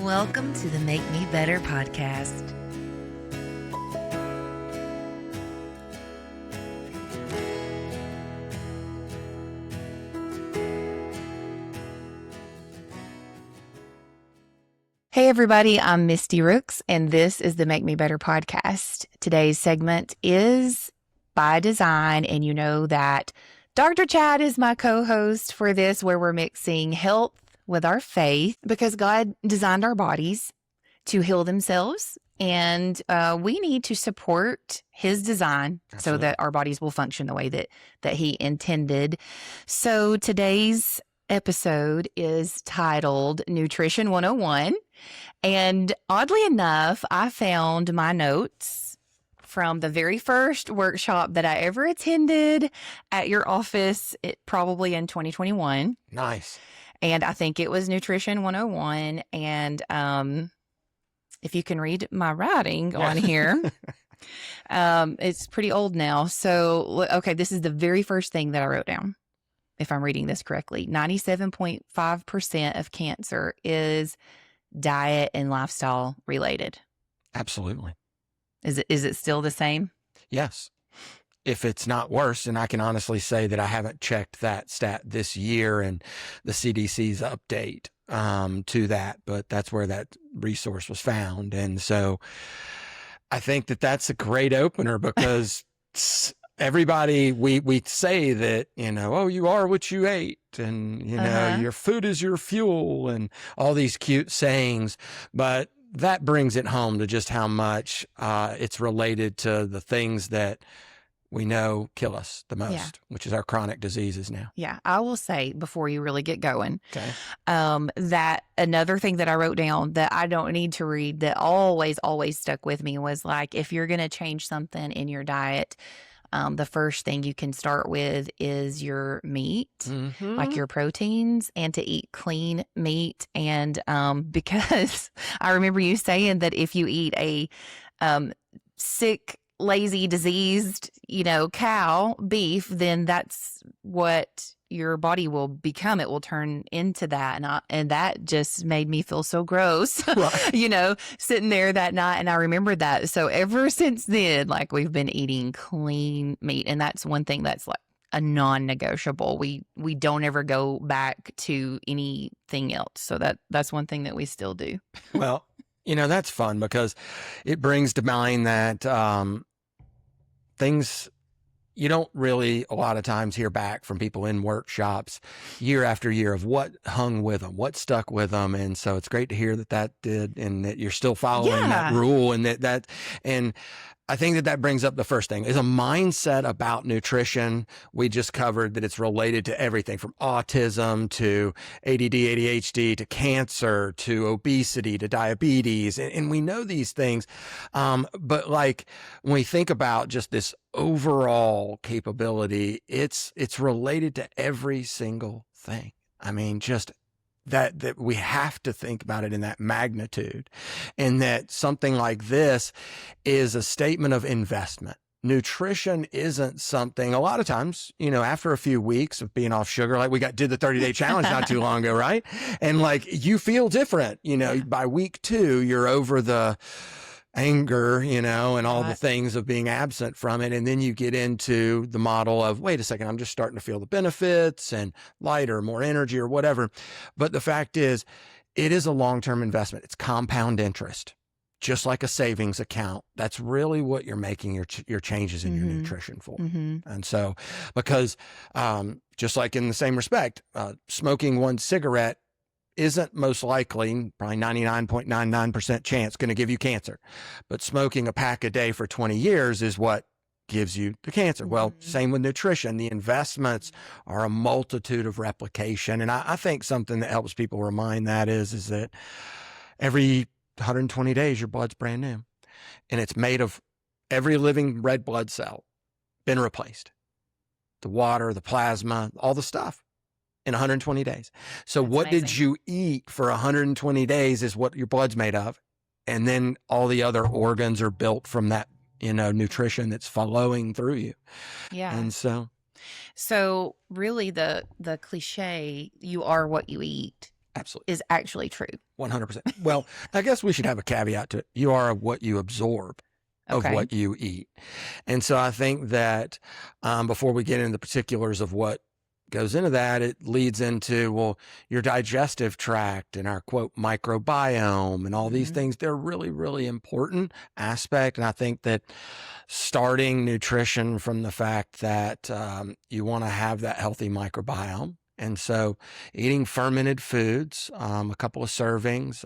Welcome to the Make Me Better podcast. Hey everybody, I'm Misty Rooks, and this is the Make Me Better podcast. Today's segment is by design, and you know that Dr. Chad is my co-host for this, where we're mixing health with our faith, because God designed our bodies to heal themselves, and we need to support His design. Absolutely. So that our bodies will function the way that He intended. So today's episode is titled Nutrition 101. And oddly enough, I found my notes from the very first workshop that I ever attended at your office, probably in 2021. Nice. And I think it was Nutrition 101. And if you can read my writing on here, it's pretty old now. So, okay, this is the very first thing that I wrote down, if I'm reading this correctly. 97.5% of cancer is diet and lifestyle related. Absolutely. Is it still the same? Yes. If it's not worse, and I can honestly say that I haven't checked that stat this year and the CDC's update to that, but that's where that resource was found. And so I think that that's a great opener, because everybody, we say that, oh, you are what you ate, and, your food is your fuel, and all these cute sayings, but that brings it home to just how much it's related to the things that we know kill us the most, which is our chronic diseases now. Yeah. I will say, before you really get going, okay, that another thing that I wrote down that I don't need to read that always stuck with me was, like, if you're going to change something in your diet, the first thing you can start with is your meat, like your proteins, and to eat clean meat. And because I remember you saying that if you eat a sick, lazy, diseased, cow, beef, then that's what your body will become. It will turn into that. And that just made me feel so gross, right. Sitting there that night. And I remembered that. So ever since then, like, we've been eating clean meat. And that's one thing that's like a non-negotiable. We don't ever go back to anything else. So that's one thing that we still do. Well, that's fun, because it brings to mind that things you don't really a lot of times hear back from people in workshops year after year of what hung with them, what stuck with them. And so it's great to hear that did, and that you're still following that rule, and and I think that brings up the first thing is a mindset about nutrition. We just covered that it's related to everything from autism to ADD, ADHD, to cancer, to obesity, to diabetes. And we know these things. But like, when we think about just this overall capability, it's related to every single thing. I mean, just that we have to think about it in that magnitude, and that something like this is a statement of investment. Nutrition isn't something, a lot of times, after a few weeks of being off sugar, like we did the 30-day challenge not too long ago, right? And like, you feel different, by week 2, you're over the anger, and all the things of being absent from it. And then you get into the model of, wait a second, I'm just starting to feel the benefits and lighter, more energy or whatever. But the fact is, it is a long-term investment. It's compound interest, just like a savings account. That's really what you're making your changes in your nutrition for. And so, because just like in the same respect, smoking one cigarette isn't most likely, probably 99.99% chance, going to give you cancer. But smoking a pack a day for 20 years is what gives you the cancer. Well, same with nutrition. The investments are a multitude of replication. And I think something that helps people remind that is that every 120 days, your blood's brand new. And it's made of every living red blood cell been replaced. The water, the plasma, all the stuff. In 120 days. So that's what amazing. Did you eat for 120 days is what your blood's made of. And then all the other organs are built from that, nutrition that's flowing through you. Yeah. And so really the cliche, you are what you eat, Absolutely. is actually true. 100%. Well, I guess we should have a caveat to it. You are what you absorb of Okay. what you eat. And so I think that before we get into the particulars of what goes into that, it leads into, well, your digestive tract and our quote microbiome and all these things. They're really, really important aspect. And I think that starting nutrition from the fact that you want to have that healthy microbiome. And so eating fermented foods, a couple of servings,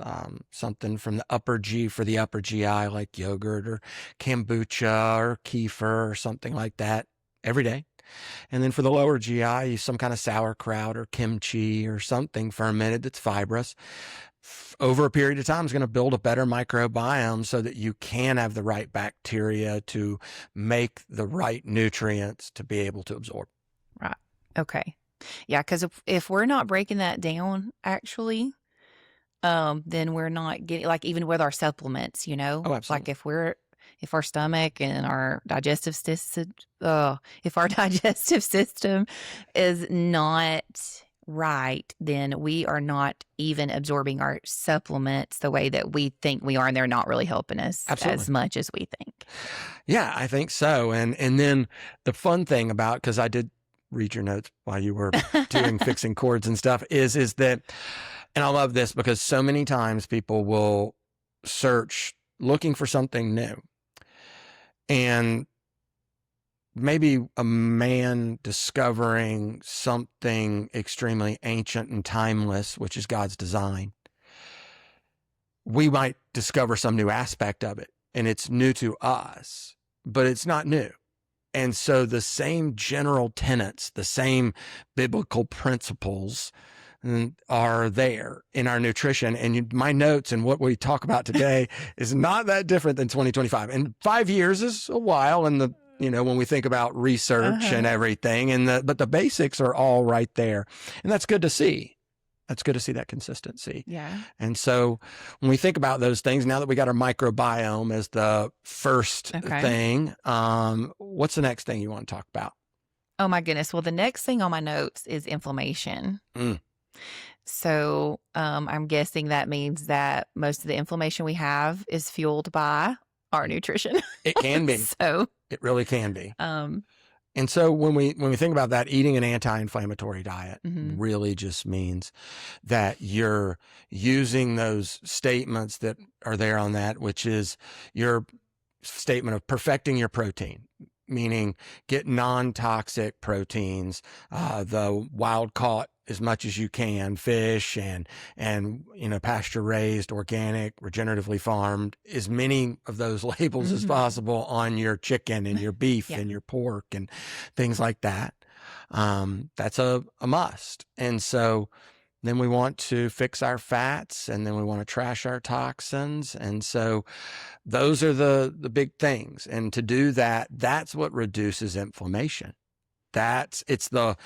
something from the upper G for the upper GI, like yogurt or kombucha or kefir or something like that every day. And then for the lower GI, some kind of sauerkraut or kimchi or something fermented that's fibrous. Over a period of time is going to build a better microbiome so that you can have the right bacteria to make the right nutrients to be able to absorb. Right. Okay. Yeah, because if we're not breaking that down, actually, then we're not getting, like, even with our supplements, you know, Oh, absolutely. like if our stomach and our digestive system, if our digestive system is not right, then we are not even absorbing our supplements the way that we think we are, and they're not really helping us Absolutely. as much as we think. Yeah, I think so. And then the fun thing about, because I did read your notes while you were doing fixing chords and stuff, is that, and I love this because so many times people will search looking for something new. And maybe a man discovering something extremely ancient and timeless, which is God's design. We might discover some new aspect of it, and it's new to us, but it's not new. And so the same general tenets, the same biblical principles are there in our nutrition. And my notes and what we talk about today is not that different than 2025. And 5 years is a while. And when we think about research and everything, but the basics are all right there. And that's good to see. That's good to see that consistency. Yeah. And so when we think about those things, now that we got our microbiome as the first thing, what's the next thing you want to talk about? Oh my goodness. Well, the next thing on my notes is inflammation. So I'm guessing that means that most of the inflammation we have is fueled by our nutrition. It can be. So it really can be. And so when we think about that, eating an anti-inflammatory diet really just means that you're using those statements that are there on that, which is your statement of perfecting your protein, meaning get non-toxic proteins, the wild caught as much as you can, fish and pasture raised, organic, regeneratively farmed, as many of those labels as possible on your chicken and your beef and your pork and things like that. That's a must. And so then we want to fix our fats, and then we want to trash our toxins. And so those are the big things. And to do that, that's what reduces inflammation. It's the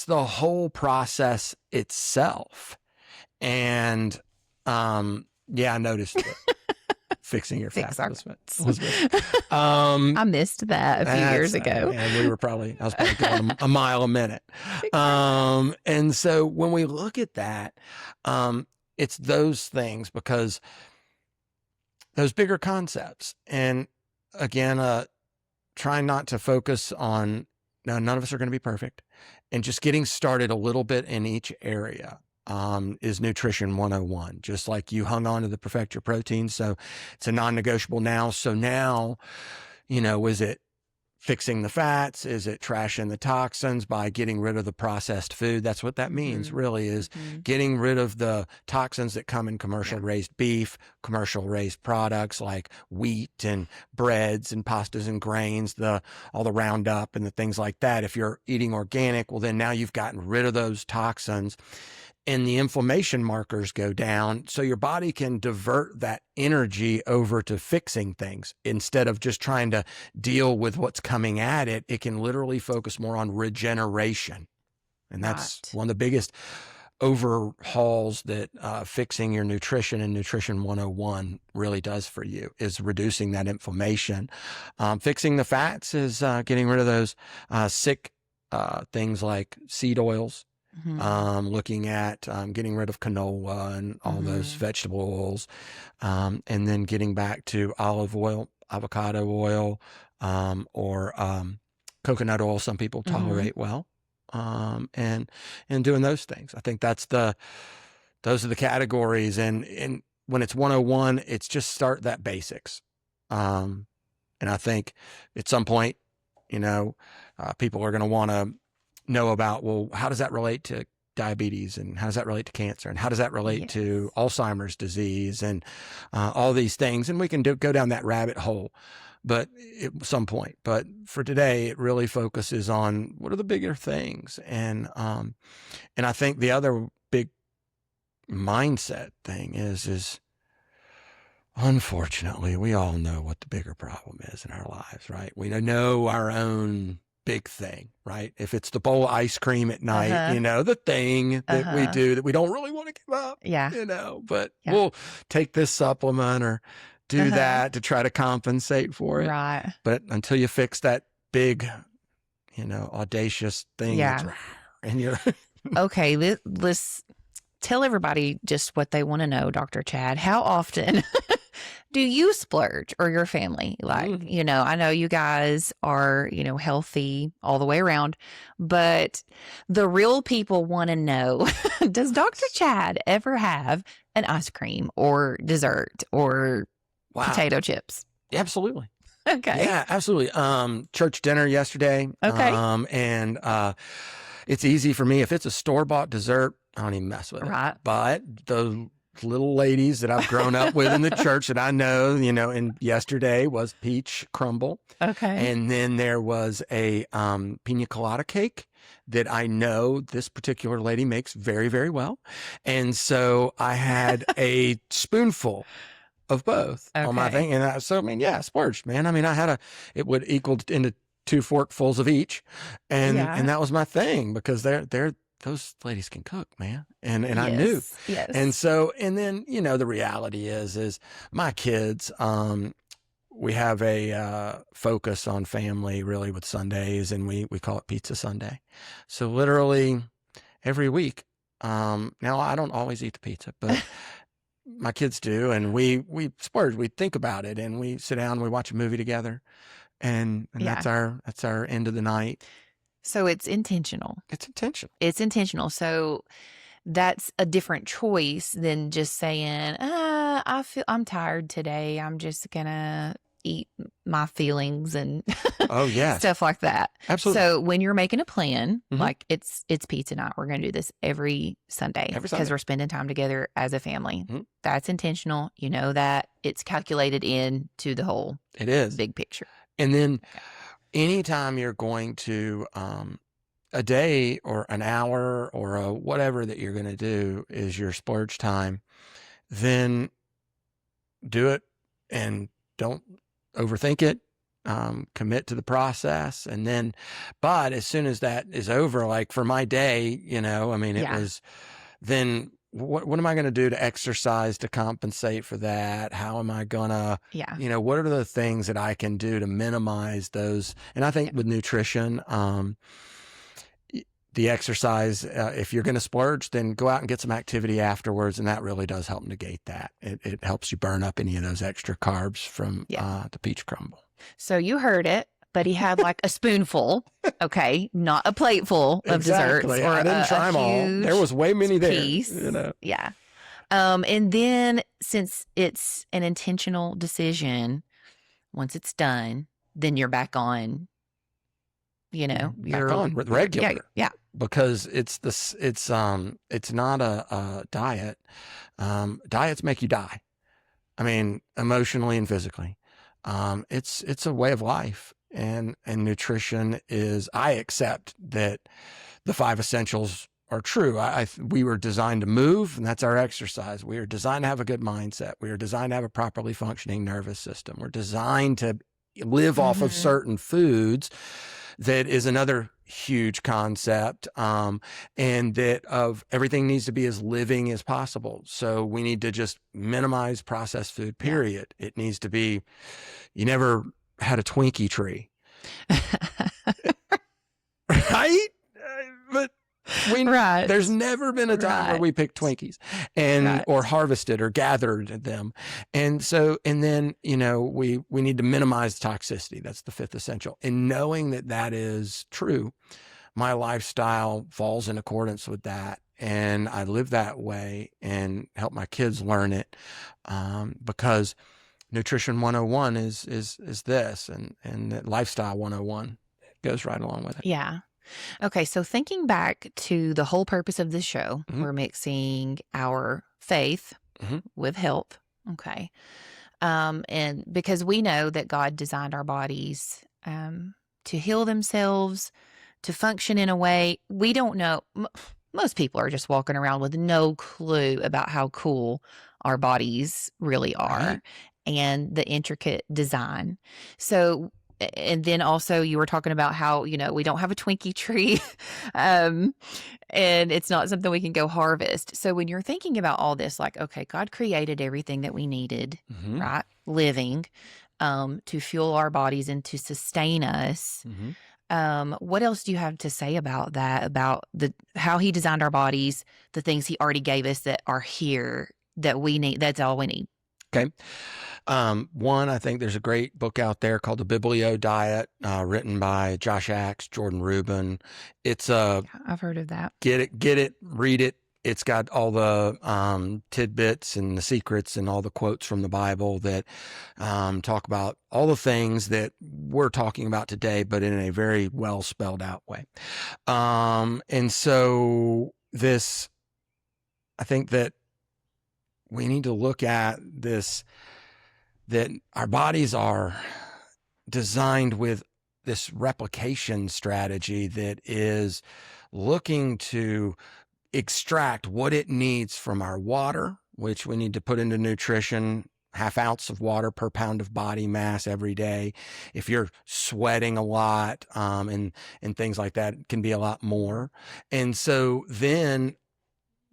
whole process itself. And I noticed it. Fixing your fats was good. I missed that a few years ago. And I was probably going a mile a minute. And so when we look at that, it's those things, because those bigger concepts, and again, trying not to focus on, now, none of us are going to be perfect, and just getting started a little bit in each area is Nutrition 101. Just like you hung on to the perfect your protein, so it's a non-negotiable now. So now, is it fixing the fats? Is it trashing the toxins by getting rid of the processed food? That's what that means, really, is getting rid of the toxins that come in commercial raised beef, commercial raised products like wheat and breads and pastas and grains, all the Roundup and the things like that. If you're eating organic, well, then now you've gotten rid of those toxins, and the inflammation markers go down, so your body can divert that energy over to fixing things instead of just trying to deal with what's coming at it. It can literally focus more on regeneration. And that's one of the biggest overhauls that fixing your nutrition and Nutrition 101 really does for you, is reducing that inflammation. Fixing the fats is getting rid of those sick things like seed oils looking at getting rid of canola and all those vegetable oils, and then getting back to olive oil, avocado oil, or coconut oil. Some people tolerate well, and doing those things. I think those are the categories. And when it's 101, it's just start that basics. And I think at some point, people are going to want to know about, well, how does that relate to diabetes, and how does that relate to cancer, and how does that relate to Alzheimer's disease, and all these things. And we can go down that rabbit hole, but at some point. But for today, it really focuses on what are the bigger things. And I think the other big mindset thing is unfortunately, we all know what the bigger problem is in our lives, right? We know our own big thing, right? If it's the bowl of ice cream at night, the thing that we do that we don't really want to give up, but we'll take this supplement or do that to try to compensate for it. Right. But until you fix that big, audacious thing, and you're okay, let's tell everybody just what they want to know, Dr. Chad. How often do you splurge, or your family? Like, I know you guys are, healthy all the way around, but the real people want to know, does Dr. Chad ever have an ice cream or dessert or potato chips? Absolutely. Okay. Yeah, absolutely. Church dinner yesterday. Okay. And it's easy for me. If it's a store-bought dessert, I don't even mess with it. Right. But the little ladies that I've grown up with in the church that I know, and yesterday was peach crumble. Okay. And then there was a pina colada cake that I know this particular lady makes very, very well. And so I had a spoonful of both on my thing. And splurged, man. I mean, it would equal into 2 forkfuls of each. And that was my thing, because those ladies can cook, man. And I knew. Yes. And so, and then, the reality is my kids, we have a focus on family really with Sundays, and we call it Pizza Sunday. So literally every week, now I don't always eat the pizza, but my kids do. And we splurge, we think about it, and we sit down, we watch a movie together, and that's our end of the night. So it's intentional. It's intentional. It's intentional. So that's a different choice than just saying, I'm tired today, I'm just gonna eat my feelings and stuff like that. Absolutely. So when you're making a plan, like it's pizza night, we're gonna do this every Sunday because we're spending time together as a family. That's intentional. You know that it's calculated into the whole big picture. And then anytime you're going to a day or an hour or a whatever that you're going to do is your splurge time, then do it and don't overthink it. Commit to the process. And then, but as soon as that is over, like for my day, it was then what am I going to do to exercise to compensate for that? How am I going to, what are the things that I can do to minimize those? And I think with nutrition, the exercise, if you're going to splurge, then go out and get some activity afterwards. And that really does help negate that. It helps you burn up any of those extra carbs from the peach crumble. So you heard it, but he had like a spoonful, not a plateful of desserts. Or I didn't try them all. There was way many piece. there. Yeah. And then since it's an intentional decision, once it's done, then you're back on, back on regular. Yeah. Because it's not a diet. Diets make you die. I mean, emotionally and physically. It's a way of life, and nutrition is, I accept that the 5 essentials are true. We were designed to move, and that's our exercise. We are designed to have a good mindset. We are designed to have a properly functioning nervous system. We're designed to live off of certain foods. That is another huge concept, and that of everything needs to be as living as possible. So we need to just minimize processed food, period. Yeah. It needs to be, you never had a Twinkie tree. Right? But Right. There's never been a time where we picked Twinkies and or harvested or gathered them. And then, we need to minimize toxicity. That's the fifth essential. And knowing that that is true, my lifestyle falls in accordance with that. And I live that way and help my kids learn it, because Nutrition 101 is this, and that Lifestyle 101 goes right along with it. Yeah. Okay, so thinking back to the whole purpose of this show, we're mixing our faith with health. Okay. And because we know that God designed our bodies to heal themselves, to function in a way we don't know. Most people are just walking around with no clue about how cool our bodies really are and the intricate design. So, and then also you were talking about how, we don't have a Twinkie tree and it's not something we can go harvest. So when you're thinking about all this, like, okay, God created everything that we needed, right? Living, to fuel our bodies and to sustain us. What else do you have to say about that, about how he designed our bodies, the things he already gave us that are here that we need? That's all we need. Okay. One, I think there's a great book out there called The Biblio Diet, written by Josh Axe, Jordan Rubin. It's I've heard of that. Get it, read it. It's got all the tidbits and the secrets and all the quotes from the Bible that talk about all the things that we're talking about today, but in a very well spelled out way. And so I think that we need to look at this, that our bodies are designed with this replication strategy that is looking to extract what it needs from our water, which we need to put into nutrition, 1/2 ounce of water per pound of body mass every day. If you're sweating a lot, and things like that, it can be a lot more. And so then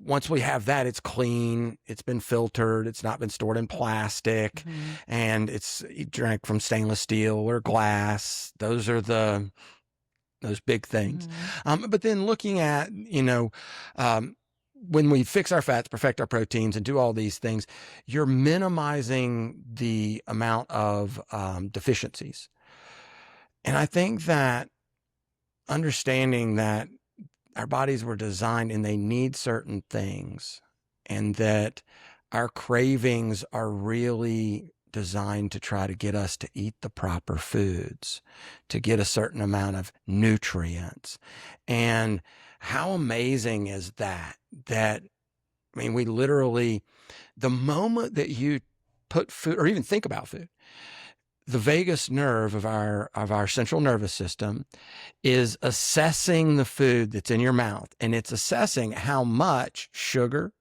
once we have that, it's clean, it's been filtered, it's not been stored in plastic, and it's drank from stainless steel or glass. Those are those big things. But then looking at, when we fix our fats, perfect our proteins, and do all these things, you're minimizing the amount of deficiencies. And I think that understanding that our bodies were designed and they need certain things, and that our cravings are really designed to try to get us to eat the proper foods, to get a certain amount of nutrients. And how amazing is that? We literally, the moment that you put food or even think about food, the vagus nerve of our central nervous system is assessing the food that's in your mouth, and it's assessing how much sugar,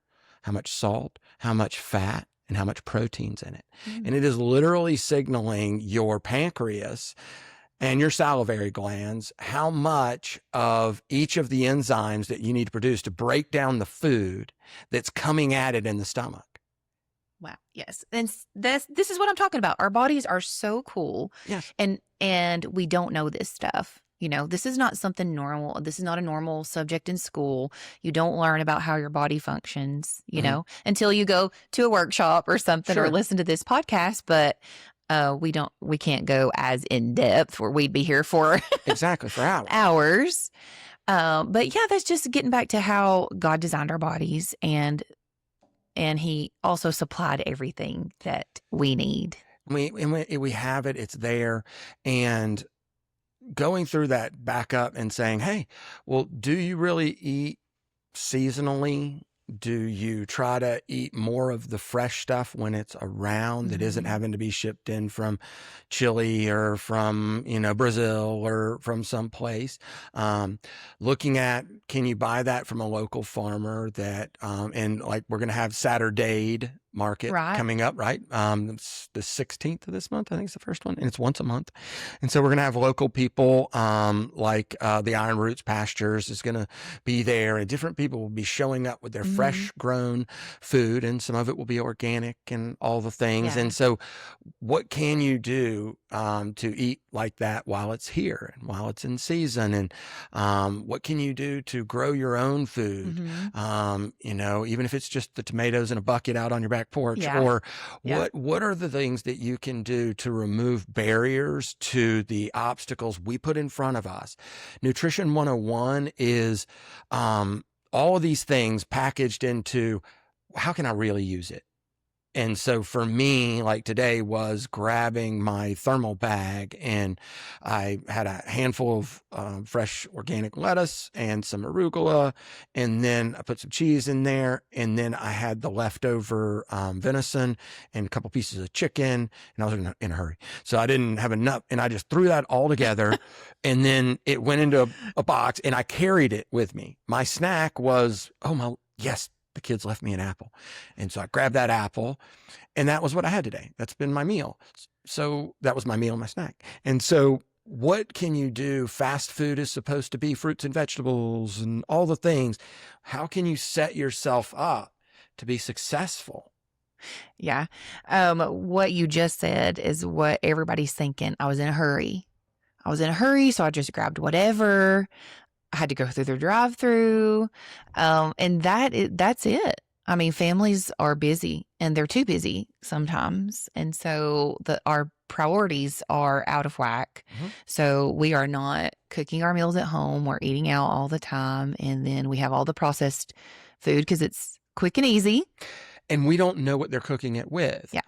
how much salt, how much fat, and how much protein's in it. And it is literally signaling your pancreas and your salivary glands how much of each of the enzymes that you need to produce to break down the food that's coming at it in the stomach. Wow. Yes. And this is what I'm talking about. Our bodies are so cool. Yes. And we don't know this stuff. This is not something normal. This is not a normal subject in school. You don't learn about how your body functions, until you go to a workshop or something or listen to this podcast. But we can't go as in depth where we'd be here for exactly for hours. But yeah, that's just getting back to how God designed our bodies, and he also supplied everything that we need. We have it, it's there. And going through that back up and saying, hey, well, do you really eat seasonally? Do you try to eat more of the fresh stuff when it's around that isn't having to be shipped in from Chile or from, Brazil or from someplace? Looking at, can you buy that from a local farmer that, and like we're going to have Saturdayed market Right. coming up, right? It's the 16th of this month, I think it's the first one, and it's once a month. And so we're going to have local people, like the Iron Roots Pastures is going to be there, and different people will be showing up with their fresh grown food, and some of it will be organic and all the things. Yeah. And so what can you do to eat like that while it's here and while it's in season? And what can you do to grow your own food? You know, even if it's just the tomatoes in a bucket out on your back porch, Yeah. or Yeah. what are the things that you can do to remove barriers to the obstacles we put in front of us? Nutrition 101 is all of these things packaged into how can I really use it? And so for me, like today was grabbing my thermal bag, and I had a handful of fresh organic lettuce and some arugula, and then I put some cheese in there, and then I had the leftover venison and a couple pieces of chicken, and I was in a hurry, so I didn't have enough, and I just threw that all together, and then it went into a box, and I carried it with me. My snack was, yes, the kids left me an apple. And so I grabbed that apple, and that was what I had today. That's been my meal. So that was my meal and my snack. And so what can you do? Fast food is supposed to be fruits and vegetables and all the things. How can you set yourself up to be successful? Yeah. What you just said is what everybody's thinking. I was in a hurry. So I just grabbed whatever. I had to go through the drive-through. And that's it. I mean, families are busy, and they're too busy sometimes. And so our priorities are out of whack. So we are not cooking our meals at home. We're eating out all the time. And then we have all the processed food because it's quick and easy. And we don't know what they're cooking it with. Yeah.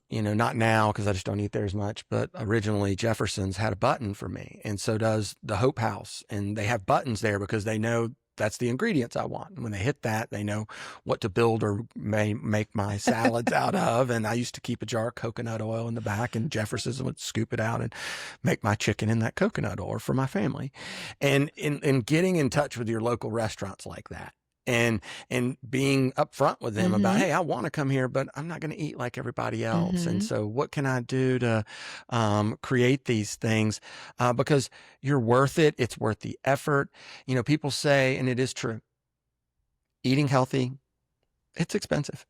You know, not now because I just don't eat there as much, but originally Jefferson's had a button for me, and so does the Hope House, and they have buttons there because they know that's the ingredients I want. And when they hit that, they know what to build or make my salads out of. And I used to keep a jar of coconut oil in the back, and Jefferson's would scoop it out and make my chicken in that coconut oil for my family. And in getting in touch with your local restaurants like that, and being upfront with them about, hey, I want to come here, but I'm not going to eat like everybody else. And so what can I do to create these things? Because you're worth it. It's worth the effort. You know, people say, and it is true, eating healthy, it's expensive.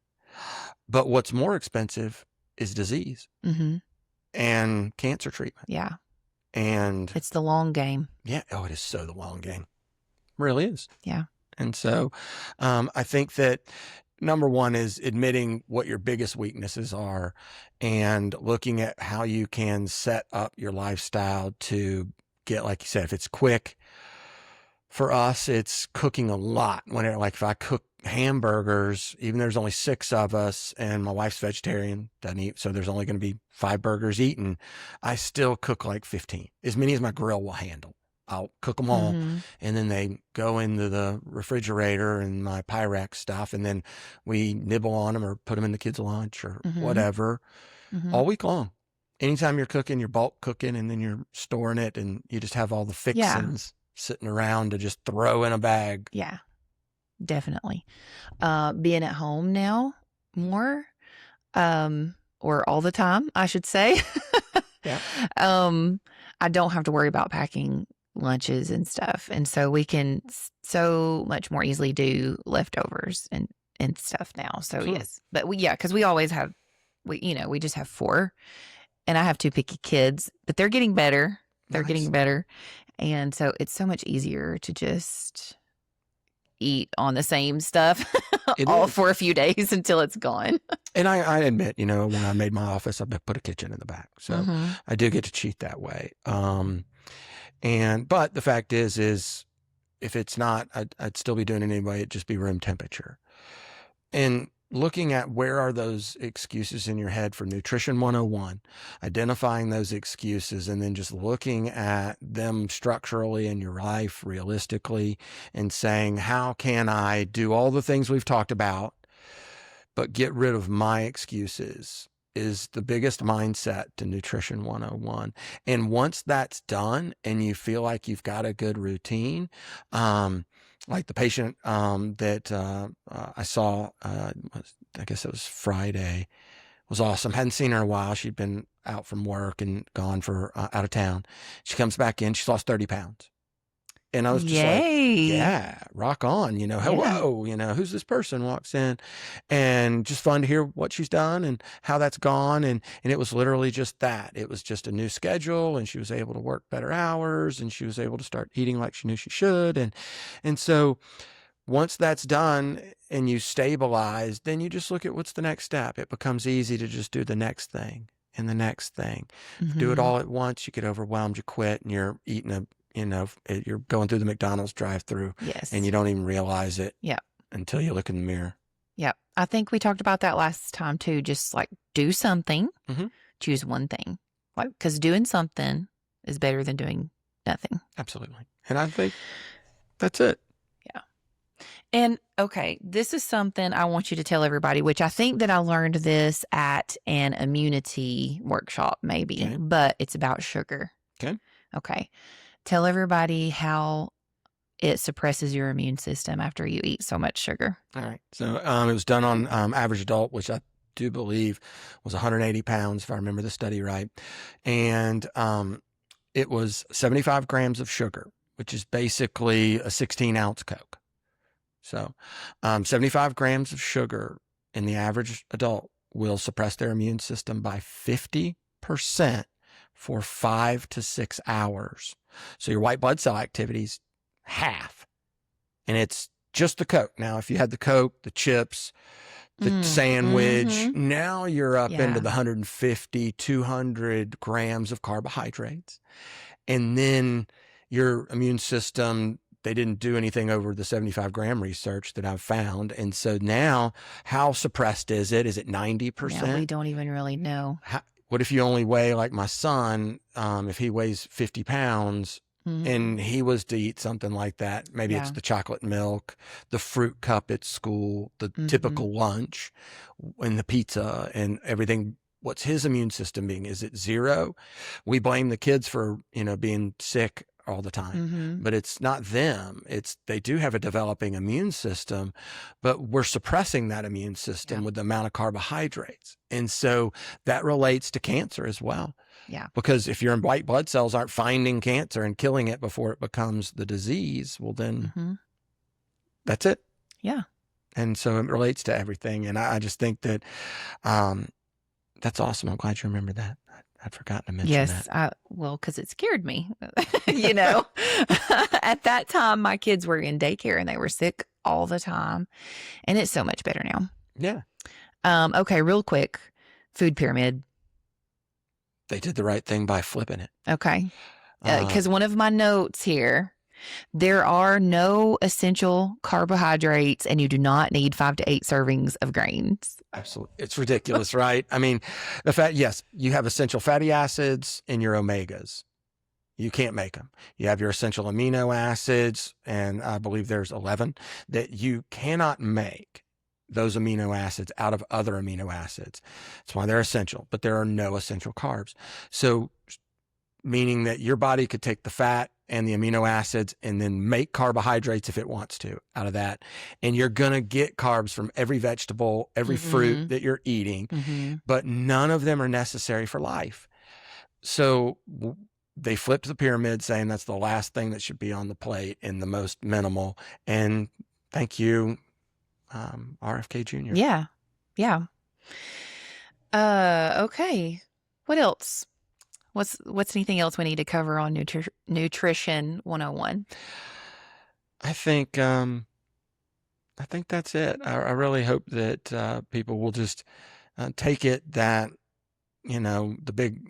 But what's more expensive is disease and cancer treatment. Yeah. And it's the long game. Yeah. Oh, it is so the long game. It really is. Yeah. And so I think that number one is admitting what your biggest weaknesses are and looking at how you can set up your lifestyle to get, like you said, if it's quick. For us, it's cooking a lot. Like if I cook hamburgers, even there's only 6 of us and my wife's vegetarian, doesn't eat, so there's only going to be 5 burgers eaten. I still cook like 15, as many as my grill will handle. I'll cook them all, and then they go into the refrigerator and my Pyrex stuff, and then we nibble on them or put them in the kids' lunch or whatever all week long. Anytime you're cooking, you're bulk cooking, and then you're storing it, and you just have all the fixings sitting around to just throw in a bag. Yeah, definitely. Being at home now more, or all the time, I should say. Yeah. I don't have to worry about packing lunches and stuff, and so we can so much more easily do leftovers and stuff now. So yes, but because we always have, we just have 4, and I have 2 picky kids, but they're getting better. They're getting better, and so it's so much easier to just eat on the same stuff for a few days until it's gone. And I admit, when I made my office, I put a kitchen in the back, so I do get to cheat that way. But the fact is if it's not, I'd still be doing it anyway. It'd just be room temperature. And looking at where are those excuses in your head for Nutrition 101, identifying those excuses, and then just looking at them structurally in your life, realistically, and saying, how can I do all the things we've talked about, but get rid of my excuses, is the biggest mindset to Nutrition 101. And once that's done and you feel like you've got a good routine, like the patient that I saw I guess it was Friday. It was awesome. Hadn't seen her in a while. She'd been out from work and gone for out of town. She comes back in. She's lost 30 pounds. And I was just like, yeah, rock on, hello, who's this person walks in, and just fun to hear what she's done and how that's gone. And it was literally just that. It was just a new schedule, and she was able to work better hours, and she was able to start eating like she knew she should. And so once that's done and you stabilize, then you just look at what's the next step. It becomes easy to just do the next thing and the next thing. If you do it all at once, you get overwhelmed, you quit, and you're eating you're going through the McDonald's drive-through, and you don't even realize it until you look in the mirror. Yeah. I think we talked about that last time too. Just like do something, choose one thing, because doing something is better than doing nothing. Absolutely. And I think that's it. Yeah. And okay, this is something I want you to tell everybody, which I think that I learned this at an immunity workshop maybe, but it's about sugar. Okay. Tell everybody how it suppresses your immune system after you eat so much sugar. All right. So it was done on average adult, which I do believe was 180 pounds, if I remember the study right. And it was 75 grams of sugar, which is basically a 16-ounce Coke. So 75 grams of sugar in the average adult will suppress their immune system by 50% for 5 to 6 hours. So your white blood cell activity's half. And it's just the Coke. Now, if you had the Coke, the chips, the sandwich, now you're up into the 150, 200 grams of carbohydrates. And then your immune system, they didn't do anything over the 75-gram research that I've found. And so now, how suppressed is it? Is it 90%? Yeah, we don't even really know. What if you only weigh like my son, if he weighs 50 pounds and he was to eat something like that, maybe it's the chocolate milk, the fruit cup at school, the typical lunch and the pizza and everything. What's his immune system being? Is it 0? We blame the kids for, being sick all the time, but it's not them. They do have a developing immune system, but we're suppressing that immune system with the amount of carbohydrates. And so that relates to cancer as well. Yeah. Because if your white blood cells aren't finding cancer and killing it before it becomes the disease, well then that's it. Yeah. And so it relates to everything. And I just think that, that's awesome. I'm glad you remembered that. I'd forgotten to mention that. Yes. Well, because it scared me. At that time, my kids were in daycare and they were sick all the time. And it's so much better now. Yeah. Okay, real quick. Food pyramid. They did the right thing by flipping it. Okay. Because one of my notes here, there are no essential carbohydrates and you do not need 5 to 8 servings of grains. Absolutely. It's ridiculous, right? I mean, yes, you have essential fatty acids in your omegas. You can't make them. You have your essential amino acids, and I believe there's 11 that you cannot make those amino acids out of other amino acids. That's why they're essential, but there are no essential carbs. So meaning that your body could take the fat and the amino acids and then make carbohydrates if it wants to out of that. And you're going to get carbs from every vegetable, every fruit that you're eating, but none of them are necessary for life. So they flipped the pyramid saying that's the last thing that should be on the plate and the most minimal. And thank you, RFK Jr. Yeah. Yeah. Okay. What else? What's anything else we need to cover on Nutrition 101? I think that's it. I really hope that people will just take it that, the big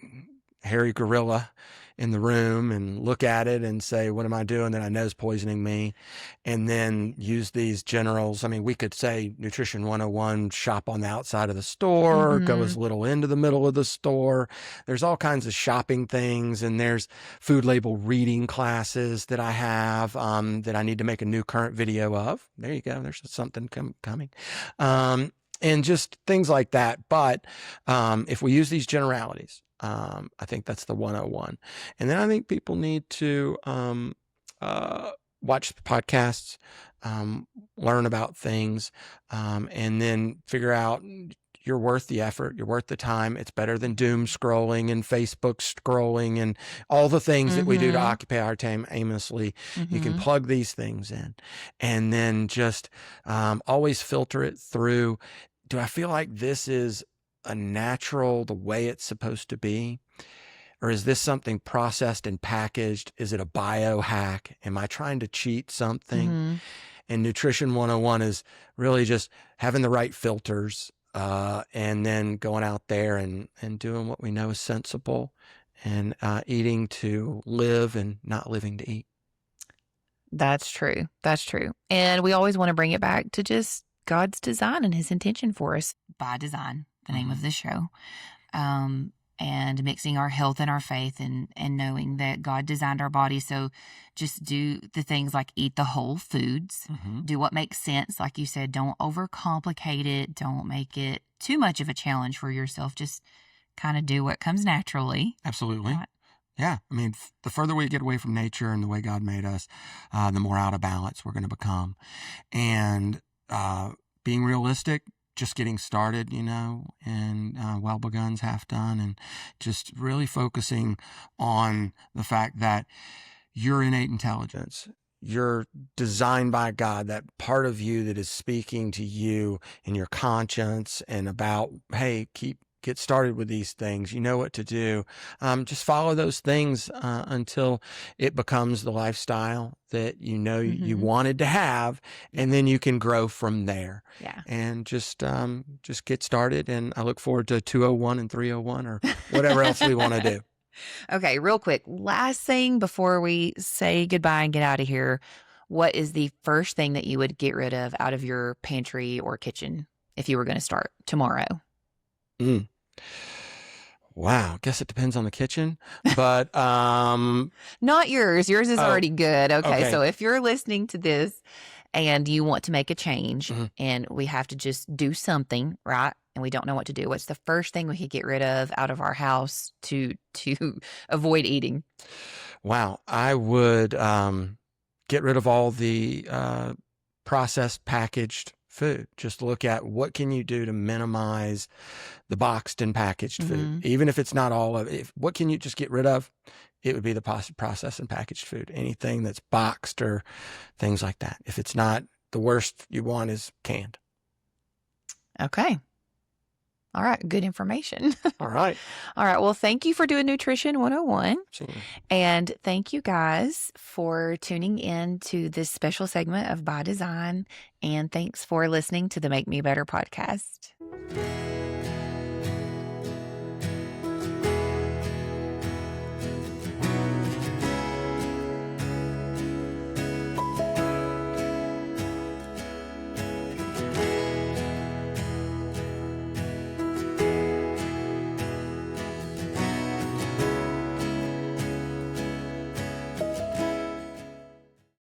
hairy gorilla in the room and look at it and say, what am I doing that I know is poisoning me? And then use these generals. I mean, we could say Nutrition 101, shop on the outside of the store, go as little into the middle of the store. There's all kinds of shopping things, and there's food label reading classes that I have that I need to make a new current video of. There you go. There's something coming. And just things like that. But if we use these generalities, I think that's the 101. And then I think people need to watch the podcasts, learn about things, and then figure out you're worth the effort. You're worth the time. It's better than doom scrolling and Facebook scrolling and all the things that we do to occupy our time aimlessly. You can plug these things in and then just always filter it through. Do I feel like this is a natural, the way it's supposed to be? Or is this something processed and packaged? Is it a biohack? Am I trying to cheat something? And Nutrition 101 is really just having the right filters, and then going out there and doing what we know is sensible, and eating to live and not living to eat. That's true. That's true. And we always want to bring it back to just God's design and his intention for us. By design, the name of this show. And mixing our health and our faith, and knowing that God designed our body. So just do the things like eat the whole foods, do what makes sense. Like you said, don't overcomplicate it. Don't make it too much of a challenge for yourself. Just kind of do what comes naturally. Absolutely. Yeah. I mean, the further we get away from nature and the way God made us, the more out of balance we're going to become. And being realistic, just getting started, and well begun's half done, and just really focusing on the fact that your innate intelligence, you're designed by God, that part of you that is speaking to you in your conscience and about, hey, get started with these things. You know what to do. Just follow those things until it becomes the lifestyle that you wanted to have, and then you can grow from there. Yeah. And just get started. And I look forward to 201 and 301 or whatever else we want to do. Okay, real quick. Last thing before we say goodbye and get out of here. What is the first thing that you would get rid of out of your pantry or kitchen if you were going to start tomorrow? Wow. Guess it depends on the kitchen, but not yours. Yours is already good. Okay. So if you're listening to this and you want to make a change, and we have to just do something, right? And we don't know what to do. What's the first thing we could get rid of out of our house to avoid eating? Wow. I would get rid of all the processed, packaged food. Just look at what can you do to minimize the boxed and packaged food, even if it's not all of it. What can you just get rid of? It would be the processed and packaged food. Anything that's boxed or things like that. If it's not, the worst you want is canned. Okay. All right. Good information. All right. All right. Well, thank you for doing Nutrition 101. Absolutely. And thank you guys for tuning in to this special segment of By Design. And thanks for listening to the Make Me Better podcast.